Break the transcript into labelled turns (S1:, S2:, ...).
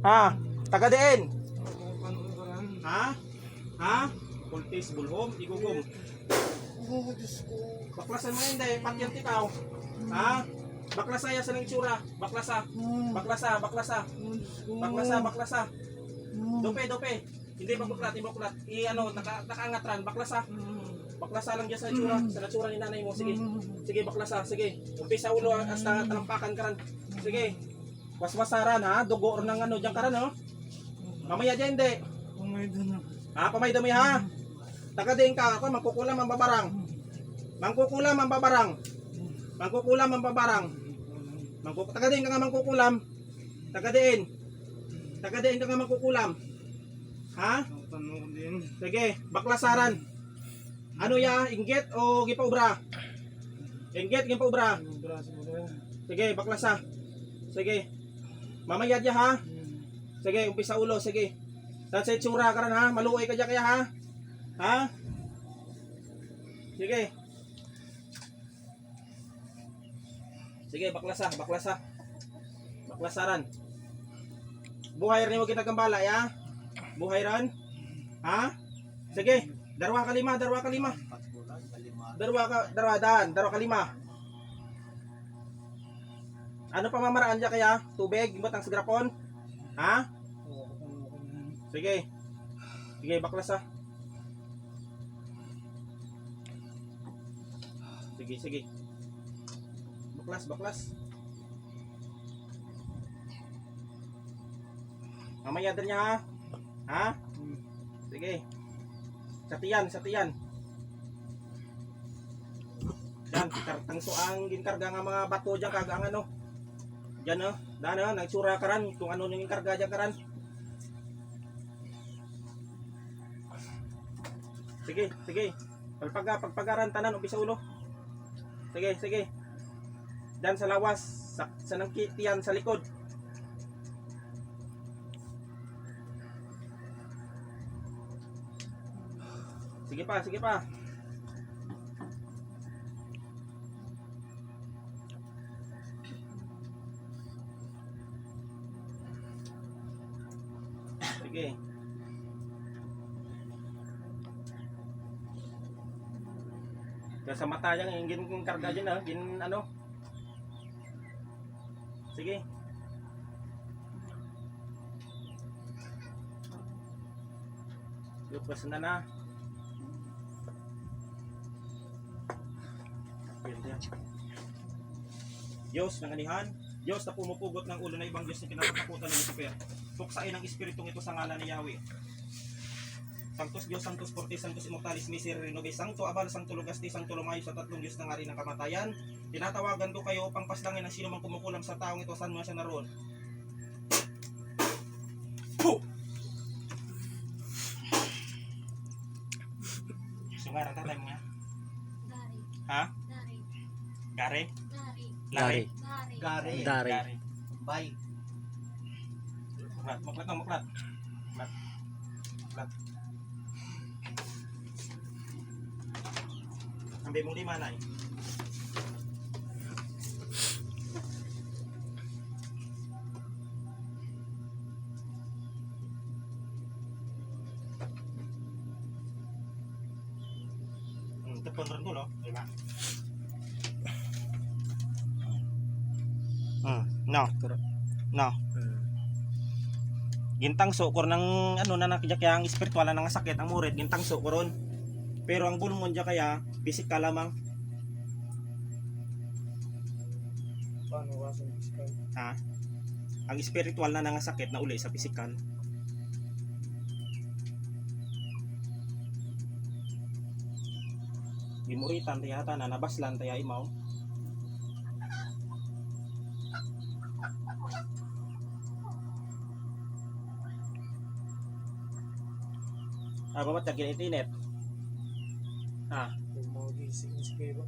S1: Ha? Taga din. Ha? Ha? Kultis, bulhom, igugom. Baklasan mo hindi, patyan tikaw. Ha? Baklasa ya sa nang itsura. Baklasa. Baklasa, baklasa. Baklasa, baklasa. Dope, dope. Hindi baklat, hindi baklat. I-ano, nakaangatran, baklasa. Baklasa lang dyan sa itsura, sa natsura ni nanay mo. Sige. Sige, baklasa, sige. Umpisa ulo hasta talampakan karan. Sige. Waswasaran ha, dugo or ng ano diyan karan no. Mamaya dyan hindi. Ha, pamay dami ha. Taga din ka, ako mangkukulam ang babarang. Mangkukulam ang babarang. Mangkukulam ang babarang. Taga din ka nga mangkukulam. Taga din. Taga din ka nga mangkukulam. Ha? Sige, baklasaran. Ano ya, inggit o gipaubra? Inggit, gipaubra. Sige, baklasa. Sige. Mamaya dyan ha. Sige, umpisa ulo, sige. Sa itsura ka rin ha, maluoy ka dyan kaya ha. Ha? Sige. Sige, baklasa, baklasa. Baklasaran. Buhay rin mo ginagambala ya. Buhay rin. Ha? Sige. Darwa ka lima, darwa ka lima. Darwa ka lima. Ano pa mamaraan dyan kaya? Tubig, batang sigrapon? Ha? Sige. Sige, baklasa. Sige, sige. Baklas, baklas. Mamaya din niya ha. Ha? Sige. Sa tiyan, sa tiyan. Yan, tangso ang ginkarga nga mga bato dyan kagang ano. Diyan o. Daan o, nagsura karan. Kung ano yung ginkarga dyan karan. Sige, sige. Pagpagaran tanan, umpisa ulo. Sige, sige. Diyan sa lawas, sa nangkitian sa likod. Sige pa, sige pa. Sige. Kaya sa mata yan, yung karga dyan ha, ano. Sige. Lupas na na. Diyos ng anihan, Diyos na pumupugot ng ulo na ibang Diyos na kinakatakutan ng Lucifer. Tuksain ang espiritong ito sa ngalan ni Yahweh. Sanctus Dios, Sanctus Fortis, Sanctus Immortalis, Miserere Nobis, Sancto Abal, Sancto Lugasti, Sancto Lumayo sa tatlong Diyos ng hari ng kamatayan. Tinatawagan ko kayo upang paslangin ang sino mang kumukulam sa taong ito, saan mo siya naroon. Puh! Sungaran tatay mo nga. Ha? Gare? Lari?
S2: Gari.
S1: Gare.
S2: Bay.
S1: Muklat na, muklat. Muklat. Ambil mong lima na eh. Tepon rin ko no? Diba? No. No. Gintang sukor ng ano na nakikya ang espiritual na nga sakit ang murid gintang sukoron. Pero ang bulmon dya kaya bisik ka lamang.
S2: Paano wasang pisikal?
S1: Ha? Ang espiritual na nangasakit na uli sa pisikal. Gimuritan tiyata na nabaslan taya imaw. Babat lagi na itinit. Ha?
S2: Yung mga gising sa kayo ba?